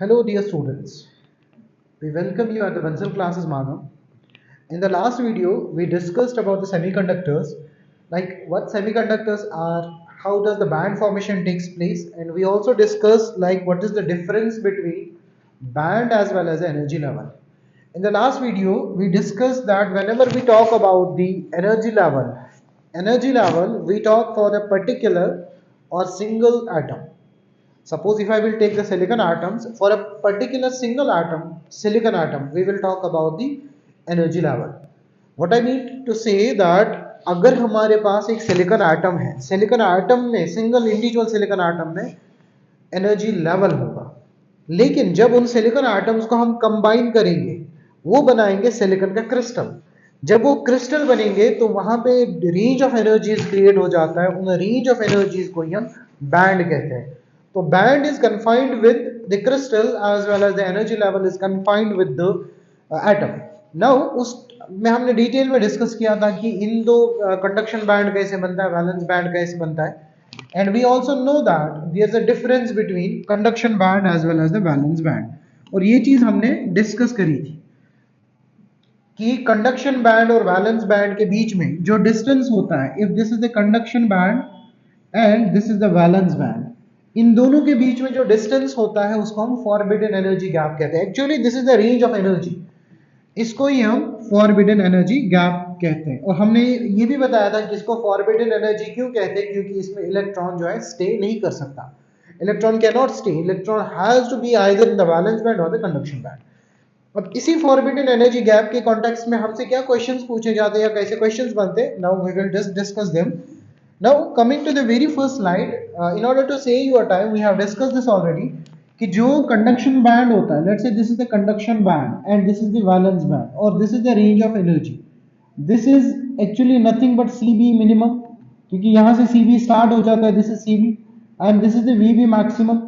Hello dear students, we welcome you at the Vansal classes Madhav. In the last video, we discussed about the semiconductors, like what semiconductors are, how does the band formation takes place, and we also discussed like what is the difference between band as well as the energy level. In the last video, we discussed that whenever we talk about the energy level, we talk for a particular or single atom. Suppose if I will take the silicon atoms, for a particular single atom, silicon atom, we will talk about the energy level. What I mean to say that अगर हमारे पास एक silicon atom है, silicon atom में single individual silicon atom में energy level होगा, लेकिन जब उन सिलिकॉन एटम्स को हम कंबाइन करेंगे वो बनाएंगे सिलिकॉन का क्रिस्टल. जब वो क्रिस्टल बनेंगे तो वहां पे रेंज ऑफ एनर्जीज क्रिएट हो जाता है. उन रेंज ऑफ एनर्जीज को ही हम बैंड कहते हैं. तो band is confined with the crystal as well as the energy level is confined with the atom. Now उस में हमने डिटेल में डिस्कस किया था कि इन दो कंडक्शन बैंड कैसे बनता है, वैलेंस बैंड कैसे बनता है, and we also know that there's a difference between conduction band as well as the valence band. और ये चीज हमने डिस्कस करी थी कि कंडक्शन बैंड और वैलेंस बैंड के बीच में जो डिस्टेंस होता है, if this is the conduction band and this is the valence band, इन दोनों के बीच में जो डिस्टेंस होता है उसको हम फॉरबिडन एनर्जी गैप कहते हैं. Actually this is the range of energy, इसको ही हम फॉरबिडन एनर्जी गैप कहते हैं. और हमने ये भी बताया था कि इसको फॉरबिडन एनर्जी क्यों कहते हैं, क्योंकि इसमें इलेक्ट्रॉन जो है स्टे नहीं कर सकता. Electron can not stay, electron has to be either in the valence band और द कंडक्शन बैंड. अब इसी फॉरबिडन एनर्जी गैप के कॉन्टेक्स्ट में हमसे क्या क्वेश्चंस पूछे जाते हैं या कैसे क्वेश्चंस बनते हैं, now we will just discuss them. Now coming to the very first slide, in order to save your time we have discussed this already कि जो कंडक्शन बैंड होता है, let's say this is the conduction band and this is the valence band और this is the range of energy. This is actually nothing but CB minimum, क्योंकि यहां से CB start हो जाता है, this is CB and this is the VB maximum.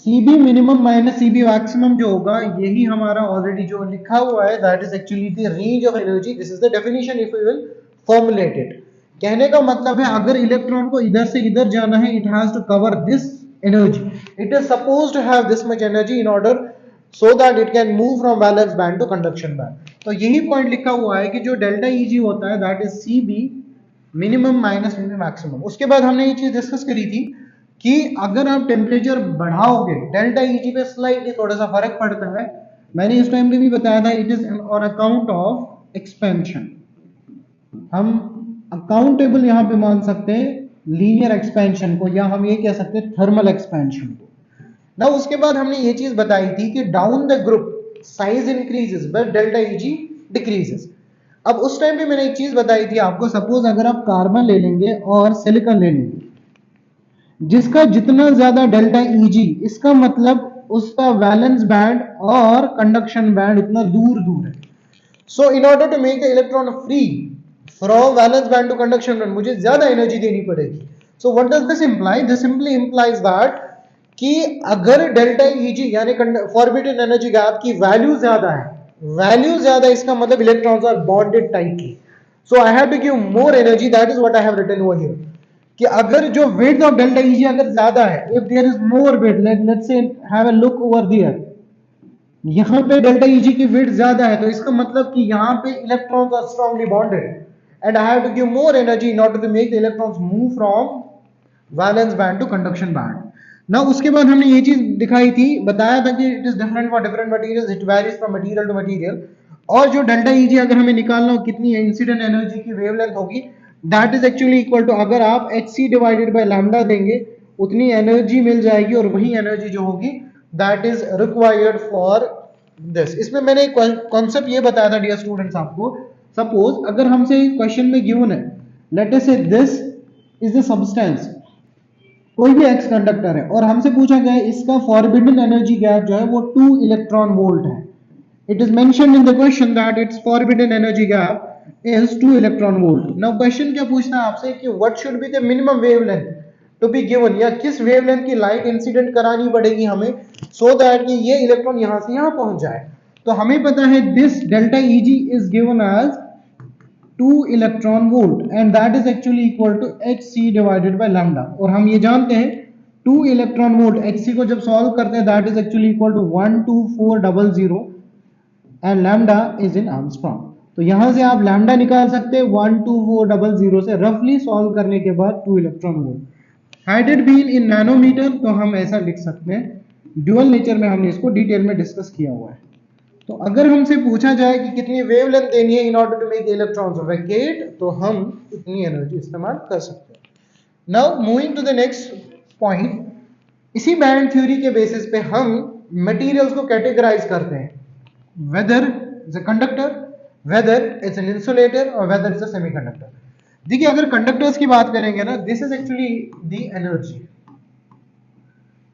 CB minimum minus CB maximum जो होगा, यही हमारा ऑलरेडी जो लिखा हुआ है, that is actually the range of energy. This is the definition if we will formulate it. कहने का मतलब है अगर इलेक्ट्रॉन को इधर से इधर जाना है, it has to cover this energy. It is supposed to have this much energy in order so that it can move from valence band to conduction band. तो यही पॉइंट लिखा हुआ है कि जो डेल्टा Eg होता है that is Cb minimum minus Vb maximum. उसके बाद हमने ये चीज डिस्कस करी थी कि अगर आप टेम्परेचर बढ़ाओगे डेल्टा Eg पे स्लाइटली थोड़ा सा फर्क पड़ता है. मैंने इस टाइम पे भी बताया था, it is on account of expansion. हम अकाउंटेबल यहां पे मान सकते हैं लीनियर एक्सपेंशन को, या हम ये कह सकते हैं थर्मल एक्सपेंशन को. ना उसके बाद हमने ये चीज बताई थी कि down the group size increases but delta Eg decreases. अब उस टाइम पे मैंने एक चीज बताई थी आपको, सपोज अगर आप कार्बन ले लेंगे और सिलिकॉन ले लेंगे, जिसका जितना ज्यादा डेल्टा Eg, इसका मतलब उसका वैलेंस बैंड और कंडक्शन बैंड उतना दूर दूर है. So in order to make the electron free from valence band to conduction band, मुझे ज्यादा एनर्जी देनी पड़ेगी. So what does this imply? This simply implies that कि अगर डेल्टा Eg यानी फॉरबिडन एनर्जी गैप की वैल्यू ज्यादा है, वैल्यू ज्यादा, इसका मतलब electrons are bonded tightly. So I have to give more energy, that is what I have written over here. कि अगर जो वेट ऑफ डेल्टा Eg अगर ज्यादा है, if there is more wait, let's say have a look over there, यहां पे delta Eg की wait ज्यादा है, तो इसका मतलब कि यहां पे electrons are strongly bonded and I have to give more energy in order to make the electrons move from valence band to conduction band. Now उसके बाद हमने ये चीज दिखाई थी, बताया था कि it is different for different materials, it varies from material to material. और जो डेल्टा Eg अगर हमें निकालना हो कितनी इंसिडेंट एनर्जी की वेवलेंथ होगी, that is actually equal to, अगर आप hc डिवाइडेड बाय लैम्डा देंगे उतनी एनर्जी मिल जाएगी, और वही एनर्जी जो होगी that is required for this. इसमें मैंने एक कॉन्सेप्ट ये बताया था डियर स्टूडेंट्स आपको, सपोज अगर हमसे क्वेश्चन में गिवन है, लेट अस से दिस इज द सब्सटेंस, कोई भी एक्स कंडक्टर है, और हमसे पूछा गया इसका फॉरबिडन एनर्जी गैप जो है वो 2 इलेक्ट्रॉन वोल्ट है. It is mentioned in the question that its forbidden energy gap is 2 electron volt. Now question क्या पूछता है आपसे कि what should be the minimum wavelength to be given, या किस वेवलेंथ की लाइट इंसिडेंट करानी पड़ेगी हमें सो दैट कि ये इलेक्ट्रॉन यहां से यहां पहुंच जाए. तो हमें पता है this delta Eg is given as 2 electron volt and that is actually equal to hc divided by lambda. और हम ये जानते हैं 2 इलेक्ट्रॉन वोल्ट Hc को जब सॉल्व करते हैं that is actually equal to 12400 and lambda is in angstrom. तो यहां से आप लैम्डा निकाल सकते हैं 12400 से रफली सॉल्व करने के बाद 2 electron volt. Had it been in nanometre तो हम ऐसा लिख सकते हैं, ड्यूअल नेचर में हमने इसको डिटेल में डिस्कस किया हुआ है। तो अगर हमसे पूछा जाए कि कितनी वेवलेंथ देनी है in order to make electrons vacate, तो हम इतनी एनर्जी इस्तेमाल कर सकते हैं। Now moving to the next point, इसी बैंड थ्योरी के बेसिस पे हम मटेरियल्स को कैटेगराइज करते हैं, whether is a conductor, whether is an insulator और वेदर इज अ सेमीकंडक्टर। देखिए अगर कंडक्टर्स की बात करेंगे ना, this is actually the energy,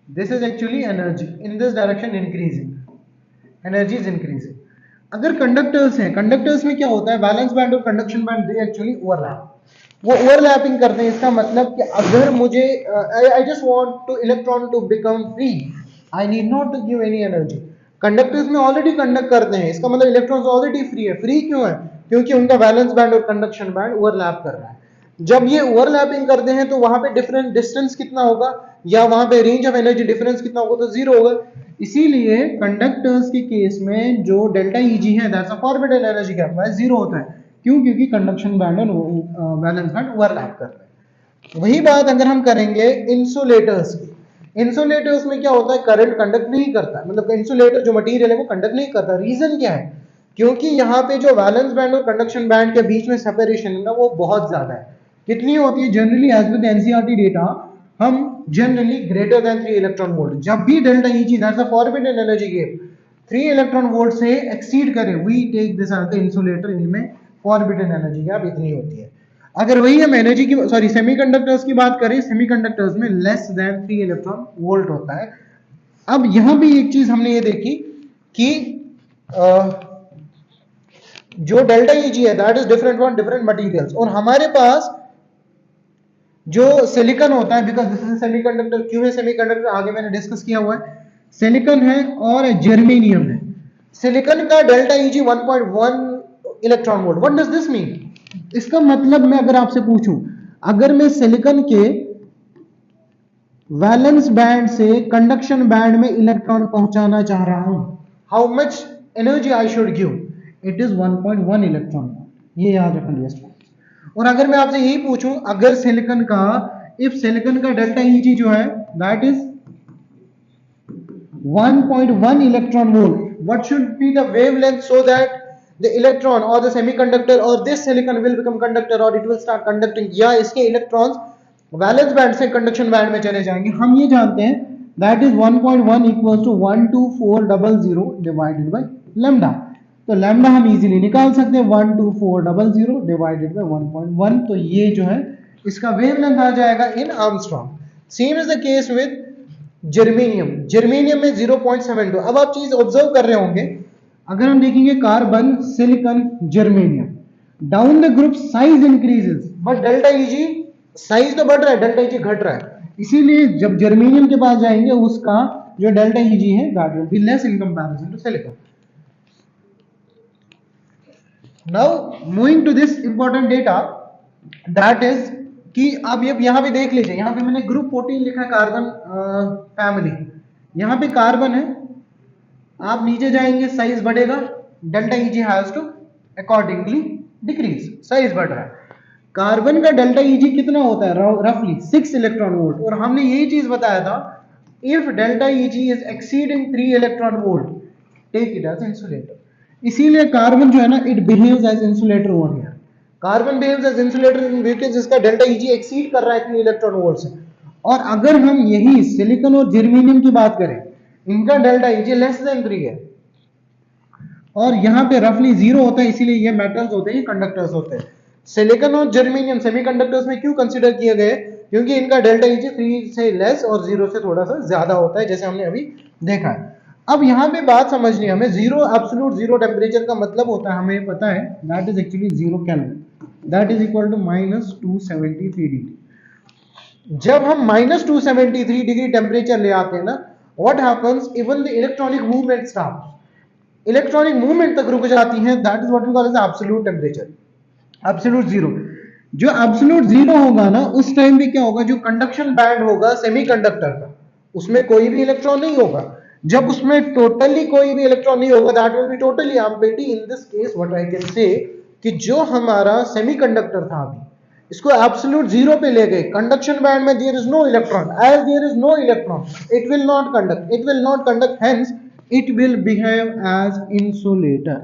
this is actually energy in this direction increasing, energy is increasing. अगर कंडक्टर्स हैं, कंडक्टर्स में क्या होता है, बैलेंस बैंड और conduction band they actually overlap, वो ओवरलैपिंग करते हैं। इसका मतलब कि अगर मुझे I just want to electron to become free, I need not to give any energy. Conductors में ऑलरेडी कंडक्ट करते हैं, इसका मतलब इलेक्ट्रॉन्स ऑलरेडी फ्री है। फ्री क्यों है? क्योंकि उनका बैलेंस बैंड और कंडक्शन बैंड ओवरलैप कर रहा है। जब ये ओवरलैपिंग करते हैं तो वहां पे डिफरेंट डिस्टेंस कितना होगा, या वहां पे रेंज ऑफ एनर्जी डिफरेंस कितना होगा, तो जीरो होगा। इसीलिए कंडक्टर्स के केस में जो डेल्टा Eg है that's a forbidden energy gap, वह जीरो होता है। क्यों? क्योंकि कंडक्शन बैंड और बैलेंस बैंड ओवरलैप कर रहे हैं। वही बात अगर हम करेंगे इंसुलेटर्स की, इंसुलेटर्स में क्या होता है, करंट कंडक्ट नहीं करता, मतलब इंसुलेटर जो मटेरियल है वो कंडक्ट नहीं करता। रीजन क्या है? क्योंकि यहाँ पे जो बैलेंस बैंड और कंडक्शन बैंड के बीच में सेपरेशन है ना, वो बहुत ज्यादा है। कितनी होती है? Generally as with NCERT data हम generally greater than 3 electron volt, जब भी delta Eg that's a forbidden energy gap 3 electron volt से एक्सीड करे, we take this as the insulator, इनमें फॉरबिडन एनर्जी गैप इतनी होती है। अगर वही हम एनर्जी की सॉरी सेमीकंडक्टर्स की बात करें, सेमीकंडक्टर्स में लेस देन 3 इलेक्ट्रॉन वोल्ट होता है। अब यहां भी एक चीज हमने ये देखी कि जो डेल्टा Eg है that is different from different materials, और हमारे पास जो सिलिकॉन होता है, बिकॉज दिस इज सेमीकंडक्टर। क्यों है सेमीकंडक्टर? आगे मैंने डिस्कस किया हुआ है। सिलिकॉन है और जर्मेनियम है। सिलिकॉन का delta Eg 1.1 electron volt. What does this mean? इसका मतलब मैं अगर आपसे पूछूं, अगर मैं सिलिकॉन के वैलेंस बैंड से कंडक्शन बैंड में इलेक्ट्रॉन पहुंचाना चाह रहा हूं, how much energy I should give? It is 1.1 electron volt. ये याद रखना। और अगर मैं आपसे यही पूछूं, अगर सिलिकॉन का, इफ सिलिकॉन का डेल्टा Eg जो है that is 1.1 electron volt, what should be the wavelength so that the electron और द सेमीकंडक्टर और this silicon will become conductor और इट विल स्टार्ट कंडक्टिंग, या इसके इलेक्ट्रॉन्स वैलेंस बैंड से conduction band में चले जाएंगे। हम ये जानते हैं that is 1.1 equals to 12400 divided by lambda. तो लैम्डा हम इजीली निकाल सकते हैं, 12400 डिवाइडेड बाय 1.1। तो ये जो है इसका वेवलेंथ आ जाएगा in Armstrong. Same is the case with germanium. Germanium में 0.72। अब आप चीज ऑब्जर्व कर रहे होंगे, अगर हम देखेंगे carbon, silicon, germanium, down the group size increases, but delta Eg size तो बढ़ रहा है, डेल्टा Eg घट रहा है। इसीलिए जब जर्मेनियम के पास जाएंगे उसका जो डेल्टा Eg है that will be less in comparison to silicon. Now moving to this important data, that is कि आप ये यहां पे देख लीजिए, यहां पे मैंने ग्रुप 14 लिखा है, कार्बन फैमिली। यहां पे कार्बन है, आप नीचे जाएंगे साइज बढ़ेगा, delta Eg has to accordingly decrease, size बढ़ रहा है। कार्बन का डेल्टा Eg कितना होता है? रफली 6 इलेक्ट्रॉन वोल्ट। और हमने यही चीज बताया था, if delta Eg is exceeding 3 electron volt, take it as insulator. इसीलिए कार्बन जो है ना, it behaves as insulator over here. Carbon behaves as insulator because इसका डेल्टा Eg एक्सीड कर रहा है 3 इलेक्ट्रॉन वोल्ट से। और अगर हम यही सिलिकॉन और जर्मेनियम की बात करें, इनका डेल्टा Eg लेस देन 3 है और यहाँ पे रफली 0 होता है, इसीलिए ये मेटल्स होते हैं, ये कंडक्टर्स होते हैं। सिलिकॉन और जर्मेनियम सेमीकंडक्टर्स में क्यों कंसीडर किए गए? क्योंकि इनका डेल्टा Eg 3 से लेस और 0 से थोड़ा सा ज्यादा होता है, जैसे हमने अभी देखा है। अब यहाँ पे बात समझनी है हमें, जीरो एब्सोल्यूट जीरो टेम्परेचर का मतलब होता है, हमें पता है, that is actually 0 kelvin, that is equal to -273 degree. जब हम -273 डिग्री टेम्परेचर ले आते हैं ना, what happens, even the electronic movement stops, electronic movement तक रुक जाती है। That is what we call as absolute temperature, absolute zero. जो एब्सोल्यूट जीरो होगा ना, उस टाइम पे क्या होगा, जो कंडक्शन बैंड होगा सेमीकंडक्टर का, उसमें कोई भी इलेक्ट्रॉन नहीं होगा। जब उसमें टोटली कोई भी इलेक्ट्रॉन नहीं होगा, that will be totally empty. In this case what I can say कि जो हमारा सेमीकंडक्टर था अभी, इसको एब्सोल्यूट जीरो पे ले गए। कंडक्शन बैंड में there is no electron, as there is no electron it will not conduct, hence it will behave as insulator.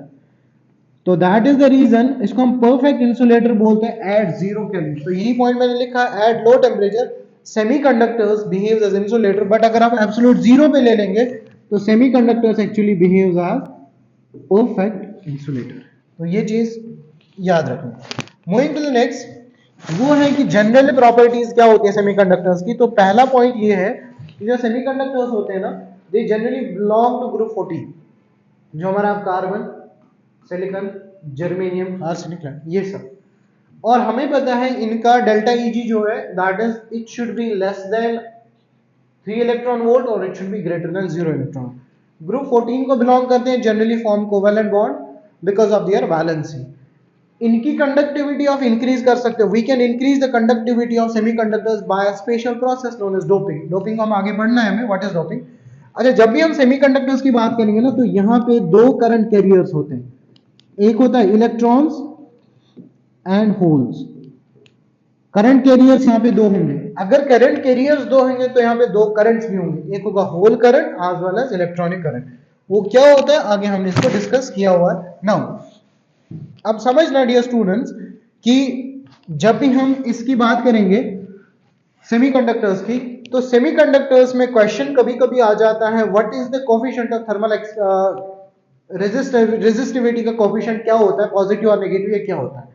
तो दैट इज द रीजन इसको हम परफेक्ट इंसुलेटर बोलते हैं एट जीरो केल्विन। तो यही पॉइंट मैंने लिखा, at low temperature semiconductors behaves as insulator. But अगर आप एब्सोल्यूट जीरो पे ले लेंगे तो semiconductors actually behaves as perfect insulator. तो ये चीज याद रखना। मूविंग टू द नेक्स्ट, वो है कि जनरल प्रॉपर्टीज क्या होती है सेमीकंडक्टर्स की। तो पहला पॉइंट ये है कि जो सेमीकंडक्टर्स होते हैं ना, they generally belong to group 14, जो हमारा कार्बन, सिलिकॉन, जर्मेनियम, आर्सेनिक, ये सब। और हमें पता है इनका डेल्टा Eg जो है that is it should be less than 3 electron volt और it should be greater than 0 electron. Group 14 को बिलोंग करते हैं, generally form covalent bond because of their valency. इनकी कंडक्टिविटी ऑफ इंक्रीज कर सकते हैं, we can increase the conductivity of semiconductors by a special process known as doping. Doping को हम आगे बढ़ना है हमें, व्हाट इज डोपिंग। अच्छा, जब भी हम सेमीकंडक्टर्स की बात करेंगे ना, तो यहाँ पे दो करंट कैरियर्स होते हैं, एक होता है electrons and holes. Current carriers यहाँ पे दो होंगे। अगर करंट कैरियर्स दो होंगे तो यहाँ पे दो करंट्स भी होंगे, एक होगा hole current as well as electronic current. वो क्या होता है आगे हमने इसको डिस्कस किया हुआ है। नाउ अब समझना डियर स्टूडेंट्स कि जब भी हम इसकी बात करेंगे सेमीकंडक्टर्स की, तो सेमीकंडक्टर्स में क्वेश्चन कभी कभी आ जाता है what is the coefficient of thermal resistivity का कोफिशिएंट क्या होता है, पॉजिटिव और नेगेटिव, ये क्या होता है।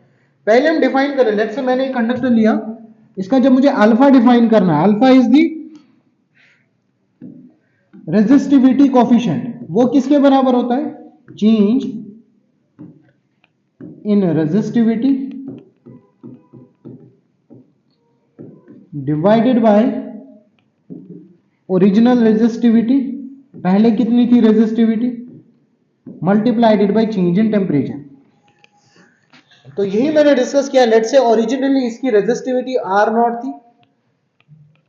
पहले हम डिफाइन करें। लेट्स से मैंने एक कंडक्टर लिया, इसका जब मुझे अल्फा डिफाइन करना है, alpha is the resistivity coefficient, वो किसके बराबर होता है, change in resistivity divided by original resistivity, पहले कितनी थी resistivity, multiplied by change in temperature. तो यही मैंने डिस्कस किया। लेट्स से ओरिजिनली इसकी रेजिस्टिविटी आर नॉट थी,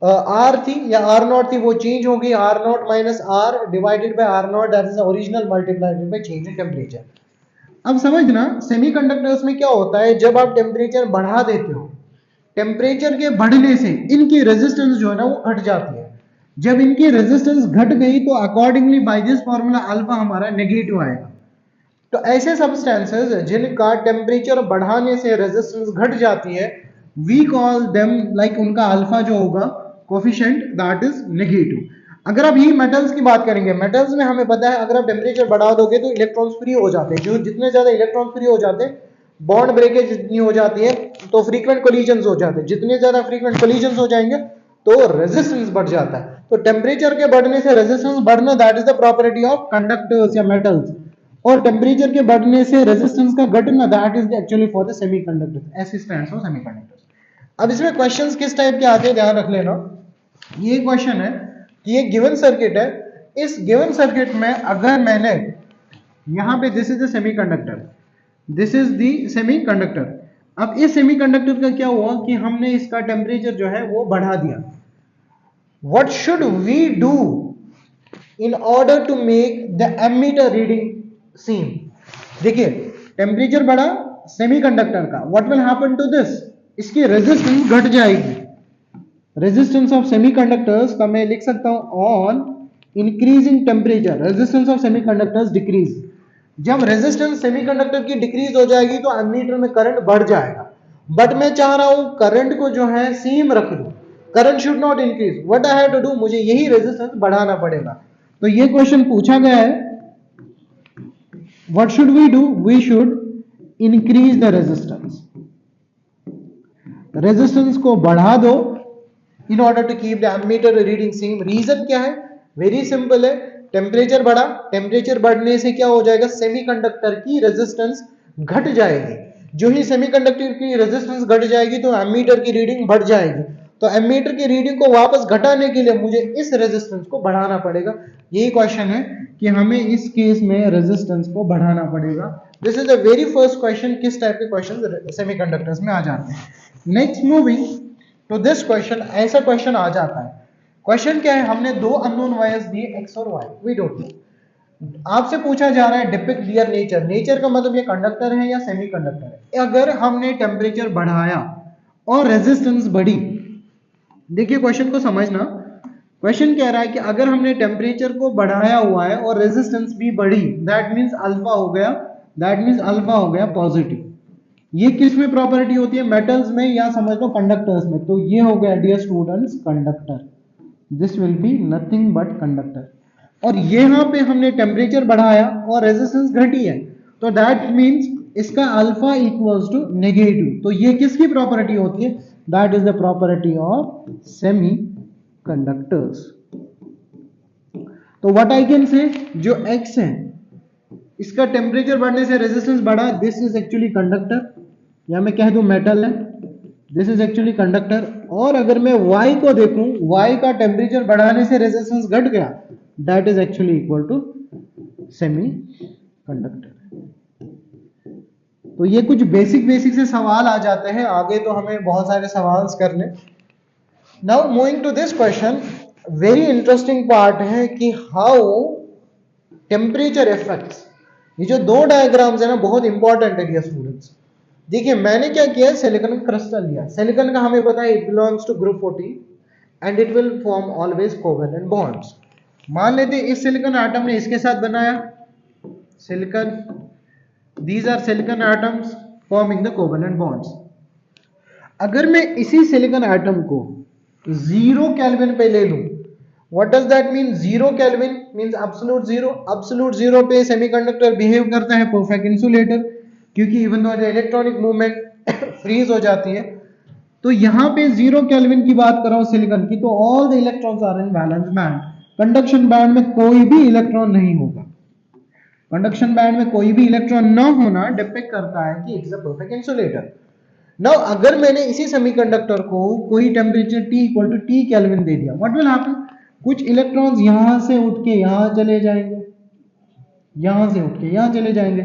आर थी या आर नॉट थी, वो चेंज हो गई R naught minus R divided by R naught, that is original multiplied by change in temperature. अब समझना सेमीकंडक्टर्स में क्या होता है, जब आप टेम्परेचर बढ़ा देते हो, टेम्परेचर के बढ़ने से इनकी रेजिस्टेंस जो है ना वो घट जाती है। जब इनकी रेजिस्टेंस घट गई तो accordingly by this formula alpha हमारा नेगेटिव आएगा। तो ऐसे सब्सटेंसेस जिनका टेम्परेचर बढ़ाने से रेजिस्टेंस घट जाती है, वी कॉल देम लाइक उनका अल्फा जो होगा कोफिशिएंट दैट इज नेगेटिव। अगर आप यही मेटल्स की बात करेंगे, मेटल्स में हमें पता है अगर आप टेम्परेचर बढ़ा दोगे तो इलेक्ट्रॉन्स फ्री हो जाते हैं। जो जितने ज्यादा इलेक्ट्रॉन फ्री हो जाते हैं, बॉन्ड ब्रेकेज जितनी हो जाती है, तो फ्रीक्वेंट कोलिजन्स हो जाते हैं। जितने ज्यादा फ्रीक्वेंट कोलिजन्स हो जाएंगे तो रेजिस्टेंस बढ़ जाता है। तो टेम्परेचर के बढ़ने से रेजिस्टेंस बढ़ना that is the property of conductors या मेटल्स, और टेम्परेचर के बढ़ने से रेजिस्टेंस का घटना that is actually for the semiconductor. ऐसे स्टैंड्स फॉर सेमीकंडक्टर्स। अब इसमें क्वेश्चंस किस टाइप के आते हैं ध्यान रख लेना। ये क्वेश्चन है कि ये गिवन सर्किट है, इस गिवन सर्किट में अगर मैंने यहां पे this is the semiconductor, this is the semiconductor. अब इस सेमीकंडक्टर का क्या हुआ कि हमने इसका टेम्परेचर जो है वो बढ़ा दिया। What should we do in order to make the ammeter reading same. देखिए टेम्परेचर बढ़ा सेमीकंडक्टर का, what will happen to this, इसकी रेजिस्टेंस घट जाएगी। रेजिस्टेंस ऑफ सेमीकंडक्टर्स का मैं लिख सकता हूं on increasing temperature resistance of semiconductors decrease. जब रेजिस्टेंस सेमीकंडक्टर की डिक्रीज हो जाएगी तो एमीटर में करंट बढ़ जाएगा। बट मैं चाह रहा हूं करंट को जो है सेम रख दूं, current should not increase, what I have to do, मुझे यही रेजिस्टेंस बढ़ाना पड़ेगा। तो ये क्वेश्चन पूछा गया है, what should we do, we should increase the resistance, resistance को बढ़ा दो in order to keep the ammeter reading same। Reason क्या है, वेरी सिंपल है, टेम्परेचर बढ़ा, टेम्परेचर बढ़ने से क्या हो जाएगा, सेमीकंडक्टर की रेजिस्टेंस घट जाएगी। जो ही सेमीकंडक्टर की रेजिस्टेंस घट जाएगी तो एमीटर की रीडिंग बढ़ जाएगी। तो एमीटर की रीडिंग को वापस घटाने के लिए मुझे इस रेजिस्टेंस को बढ़ाना पड़ेगा। यही क्वेश्चन है कि हमें इस केस में रेजिस्टेंस को बढ़ाना पड़ेगा। This is the very first question. किस टाइप के क्वेश्चन सेमीकंडक्टर्स में आ जाते हैं। नेक्स्ट मूविंग तो दिस क्वेश्चन, ऐसा क्वेश्चन आ जाता है, क्वेश्चन क्या है, हमने दो अननोन वायर्स दिए x और y, वी डोंट नो। आपसे पूछा जा रहा है डिपिक्ट दियर नेचर, नेचर का मतलब ये कंडक्टर है या सेमीकंडक्टर है। अगर हमने टेम्परेचर बढ़ाया और रेजिस्टेंस बढ़ी, देखिए क्वेश्चन को समझना, क्वेश्चन कह रहा है कि अगर हमने टेम्परेचर को बढ़ाया हुआ है और रेजिस्टेंस भी बढ़ी, दैट मींस अल्फा हो गया, दैट मींस अल्फा हो गया पॉजिटिव। ये किस में प्रॉपर्टी होती है, मेटल्स में या समझ लो कंडक्टर्स में। तो ये हो गया dear students conductor, this will be nothing but conductor. और यहां पे हमने टेम्परेचर बढ़ाया और रेजिस्टेंस घटी है, तो दैट मींस इसका अल्फा इक्वल्स टू नेगेटिव। तो ये किसकी प्रॉपर्टी होती है, that is the property of semi conductors. तो व्हाट आई कैन से, जो x है इसका टेम्परेचर बढ़ने से रेजिस्टेंस बढ़ा, दिस इज एक्चुअली कंडक्टर, या मैं कह दूं मेटल है, दिस इज एक्चुअली कंडक्टर। और अगर मैं y को देखूं, y का टेम्परेचर बढ़ाने से रेजिस्टेंस घट गया, that is actually equal to semi conductor. तो ये कुछ बेसिक से सवाल आ जाते हैं, आगे तो हमें बहुत सारे सवाल करने। Now moving to this question, very interesting part है कि हाउ टेम्परेचर इफेक्ट्स। ये जो दो डायग्राम्स है ना, बहुत इंपॉर्टेंट है स्टूडेंट्स। देखिए मैंने क्या किया, सिलिकॉन क्रिस्टल लिया। सिलिकॉन का हमें पता है it belongs to group 14 and it will form always covalent bonds. मान लेते इस सिलिकॉन एटम ने इसके साथ बनाया silicon, these are silicon atoms forming the covalent bonds. अगर मैं इसी सिलिकॉन एटम को 0 केल्विन पे ले लूं, what does that mean, 0 kelvin means absolute zero. Absolute zero पे सेमीकंडक्टर बिहेव करता है परफेक्ट इंसुलेटर, क्योंकि even though electronic movement freeze हो जाती है। तो यहां पे 0 केल्विन की बात कर रहा हूं सिलिकॉन की, तो all the electrons are in valence band. Conduction band में कोई भी इलेक्ट्रॉन नहीं होगा। कंडक्शन बैंड में कोई भी इलेक्ट्रॉन न होना डिपेक्ट करता है कि it's a perfect insulator. Now अगर मैंने इसी सेमीकंडक्टर को कोई temperature T equal to T kelvin दे दिया, व्हाट विल हैपन, कुछ इलेक्ट्रॉन्स यहां से उठ के यहां चले जाएंगे, यहां से उठ के यहां चले जाएंगे,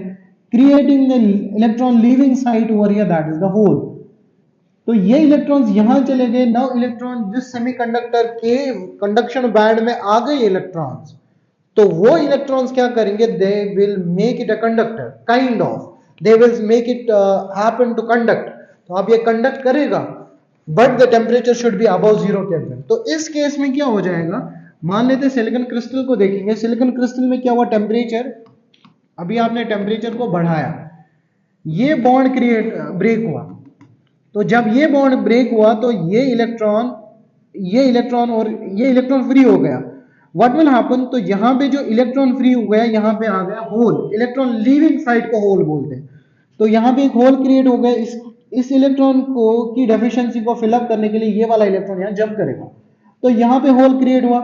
creating the electron leaving site over here, that is the hole. तो ये इलेक्ट्रॉन्स यहां चले गए। नाउ इलेक्ट्रॉन जिस सेमीकंडक्टर के कंडक्शन बैंड में आ गए इलेक्ट्रॉन्स, तो वो इलेक्ट्रॉन्स क्या करेंगे, they will make it a conductor, kind of, they will make it happen to conduct. तो अब ये कंडक्ट करेगा, but the temperature should be above 0 kelvin. तो इस केस में क्या हो जाएगा, मान लेते सिलिकॉन क्रिस्टल को देखेंगे। सिलिकॉन क्रिस्टल में क्या हुआ, टेम्परेचर, अभी आपने टेम्परेचर को बढ़ाया, ये बॉन्ड ब्रेक हुआ। तो जब ये बॉन्ड ब्रेक हुआ तो ये इलेक्ट्रॉन और ये इलेक्ट्रॉन फ्री हो गया। व्हाट विल हैपन, तो यहां पे जो इलेक्ट्रॉन फ्री हो गया, यहां पे आ गया होल, इलेक्ट्रॉन लीविंग साइड को होल बोलते हैं। तो यहां पे एक होल क्रिएट हो गया। इस इलेक्ट्रॉन को की डेफिशिएंसी को फिलअप करने के लिए ये वाला इलेक्ट्रॉन यहां जंप करेगा, तो यहां पे होल क्रिएट हुआ,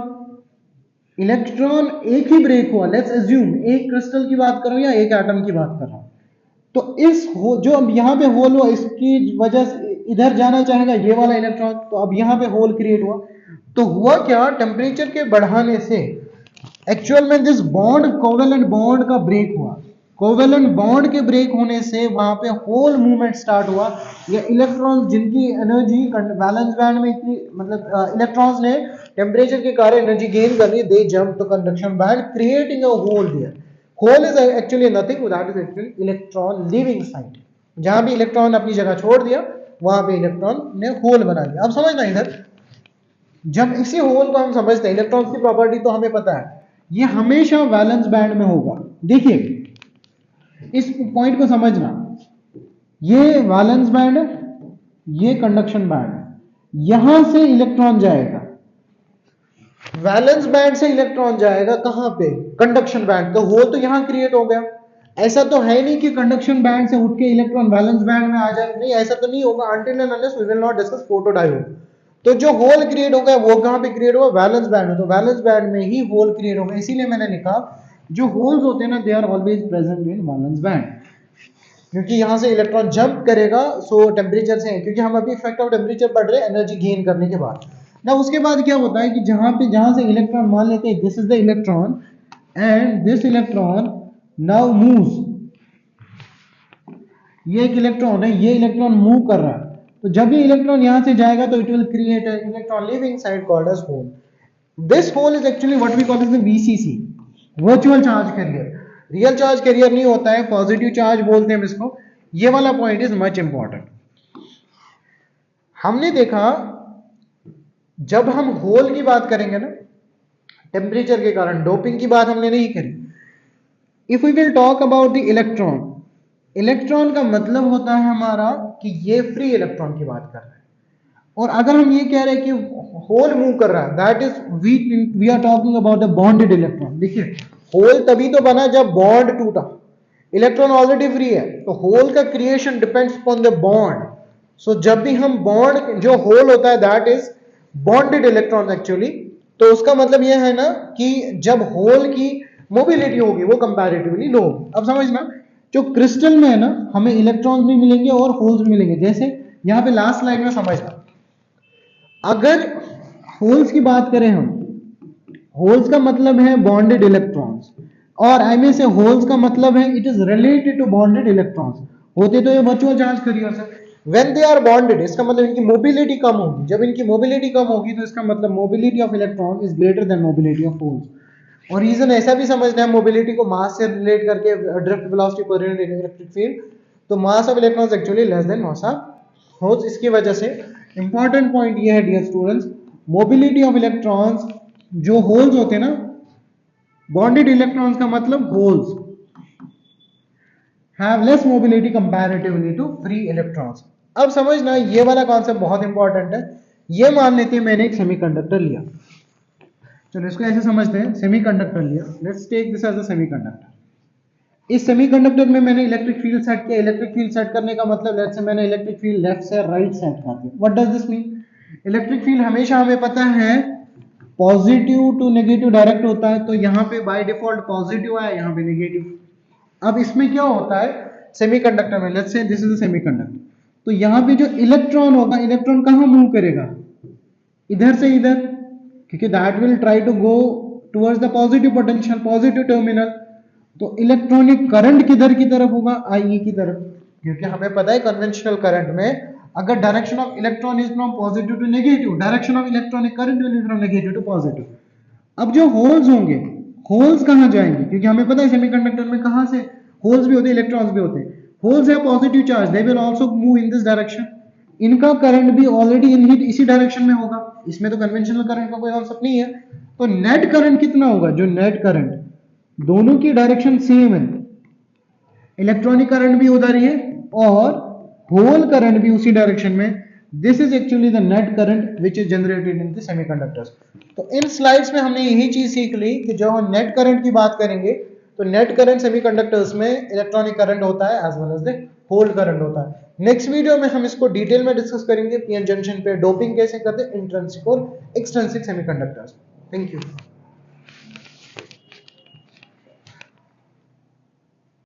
इलेक्ट्रॉन एक ही ब्रेक हुआ। लेट्स अज्यूम एक क्रिस्टल की बात कर रहा हूं या एक एटम की बात कर रहा हूं। तो इस जो अब यहां पे होल हुआ, इसकी वजह से इधर जाना चाहेगा ये वाला इलेक्ट्रॉन, तो अब यहां पे होल क्रिएट हुआ। तो हुआ क्या, टेम्परेचर के बढ़ाने से एक्चुअल में दिस बॉन्ड, कोवेलेंट बॉन्ड का ब्रेक हुआ। कोवेलेंट बॉन्ड के ब्रेक होने से वहां पे होल मूवमेंट स्टार्ट हुआ। ये इलेक्ट्रॉन जिनकी एनर्जी वैलेंस बैंड में इतनी, मतलब इलेक्ट्रॉन्स ने टेम्परेचर के कारण एनर्जी गेन कर ली, they jump to conduction band creating a hole there. Hole is actually nothing, that is actually electron leaving side. जहां भी इलेक्ट्रॉन अपनी जगह छोड़ दिया, वहां पे इलेक्ट्रॉन ने होल बना दिया। अब समझना इधर, जब इसी होल को हम समझते हैं, इलेक्ट्रॉन्स की प्रॉपर्टी तो हमें पता है, ये हमेशा वैलेंस बैंड में होगा। देखिए इस पॉइंट को समझना, ये वैलेंस बैंड है, ये कंडक्शन बैंड है, यहां से इलेक्ट्रॉन जाएगा, वैलेंस बैंड से इलेक्ट्रॉन जाएगा कहां पे, कंडक्शन बैंड। तो होल तो यहां क्रिएट हो गया। ऐसा तो है नहीं कि कंडक्शन बैंड से उठ के इलेक्ट्रॉन वैलेंस बैंड में आ जाए, नहीं ऐसा तो नहीं होगा, until and unless we will not discuss photodiode। तो जो होल क्रिएट हो गया वो कहां पे क्रिएट हुआ, वैलेंस बैंड में। तो वैलेंस बैंड में ही होल क्रिएट होगा। इसीलिए मैंने लिखा जो होल्स होते हैं ना, they are always present in valence band, क्योंकि यहां से इलेक्ट्रॉन जंप करेगा। सो टेम्परेचर से, क्योंकि हम अभी इफेक्ट ऑफ टेम्परेचर पढ़ रहे हैं एनर्जी गेन करने के बाद ना। उसके बाद क्या होता है कि जहां से इलेक्ट्रॉन, मान लेते हैं this is the electron and this electron now moves, ये एक इलेक्ट्रॉन है, ये इलेक्ट्रॉन मूव कर रहा है। तो जब ये इलेक्ट्रॉन यहां से जाएगा तो it will create electron leaving side called as hole. This hole is actually what we call as the VCC, virtual charge carrier. Real charge carrier नहीं होता है, पॉजिटिव चार्ज बोलते हैं हम इसको. ये वाला पॉइंट इज मच इंपॉर्टेंट. हमने देखा जब हम होल की बात करेंगे ना, टेम्परेचर के कारण, डोपिंग की बात हमने नहीं करी. If we will talk about the electron, electron का मतलब होता है हमारा कि ये फ्री इलेक्ट्रॉन की बात कर रहे हैं. और अगर हम ये कह रहे हैं कि होल मूव कर रहा है, that is we are talking about the bonded electron. देखिए होल तभी तो बना जब बॉन्ड टूटा. इलेक्ट्रॉन ऑलरेडी फ्री है, तो होल का creation depends upon the bond. So जब भी हम बॉन्ड, जो होल होता है that is bonded electron actually. तो उसका मतलब यह है ना कि जब होल की मोबिलिटी होगी वो कंपैरेटिवली लो होगी. अब समझना, जो क्रिस्टल में है ना, हमें इलेक्ट्रॉन्स भी मिलेंगे और होल्स भी मिलेंगे. जैसे यहां पे लास्ट स्लाइड में समझना, अगर होल्स की बात करें हम, होल्स का मतलब है बॉन्डेड इलेक्ट्रॉन्स, और आई में से होल्स का मतलब है it is related to bonded electrons. होते तो ये वर्चुअल चार्ज कैरियर्स है. व्हेन दे आर बॉन्डेड, इसका मतलब इनकी मोबिलिटी कम होगी. जब इनकी मोबिलिटी कम होगी तो इसका मतलब mobility of electron is greater than mobility of holes. और रीजन ऐसा भी समझना है, मोबिलिटी को मास से रिलेट करके, ड्रिफ्ट वेलोसिटी पर इलेक्ट्रिक फील्ड, तो mass of electrons actually less than mass of holes. इसकी वजह से इंपॉर्टेंट पॉइंट ये है dear students, mobility of electrons, जो होल्स होते हैं ना, बॉन्डेड इलेक्ट्रॉन्स का मतलब holes have less mobility comparatively to free electrons. अब समझना, ये वाला कॉन्सेप्ट बहुत इंपॉर्टेंट है. ये मान लेते हैं मैंने एक सेमीकंडक्टर लिया. चलो इसको ऐसे समझते हैं, सेमीकंडक्टर लिया. Let's take this as a semiconductor. इस सेमीकंडक्टर में मैंने इलेक्ट्रिक फील्ड सेट किया. इलेक्ट्रिक फील्ड सेट करने का मतलब, लेट्स से मैंने इलेक्ट्रिक फील्ड लेफ्ट से राइट सेट कर दिया. What does this mean? Electric field हमेशा हमें पता है पॉजिटिव टू नेगेटिव डायरेक्ट होता है. तो यहाँ पे बाय डिफॉल्ट पॉजिटिव है, यहाँ पे नेगेटिव. अब इसमें क्या होता है सेमीकंडक्टर में, let's say this is a semiconductor, तो यहाँ पे जो इलेक्ट्रॉन होगा, इलेक्ट्रॉन कहाँ मूव करेगा? इधर से इधर, क्योंकि that will try to go towards the positive potential, positive terminal. तो इलेक्ट्रॉनिक करंट किधर की तरफ होगा? आई की तरफ. क्योंकि हमें पता है कन्वेंशनल करंट में अगर direction of electron is from positive to negative, direction of electronic current will be from negative to positive. अब जो होल्स होंगे, होल्स कहां जाएंगे? क्योंकि हमें पता है सेमीकंडक्टर में कहां से होल्स भी होते हैं, इलेक्ट्रॉन्स भी होते हैं. होल्स है positive charge, they will also move in this direction. इनका करंट भी ऑलरेडी इनहिट इसी डायरेक्शन में होगा. इसमें तो कन्वेंशनल करंट का कोई कॉन्सेप्ट नहीं है. तो नेट करंट कितना होगा? जो नेट करंट, दोनों की डायरेक्शन सेम है. इलेक्ट्रॉनिक करंट भी उधर ही है और होल करंट भी उसी डायरेक्शन में. This is actually the net current which is generated in the semiconductors. तो इन स्लाइड्स में हमने यही चीज सीख ली कि जब हम नेट करंट की बात करेंगे तो नेट करंट सेमीकंडक्टर्स में इलेक्ट्रॉनिक करंट होता है as well as the hole current होता है. नेक्स्ट वीडियो में हम इसको डिटेल में डिस्कस करेंगे, पीएन जंक्शन पे डोपिंग कैसे करते हैं, इंट्रिंसिक और एक्सट्रिंसिक सेमीकंडक्टर्स. Thank you.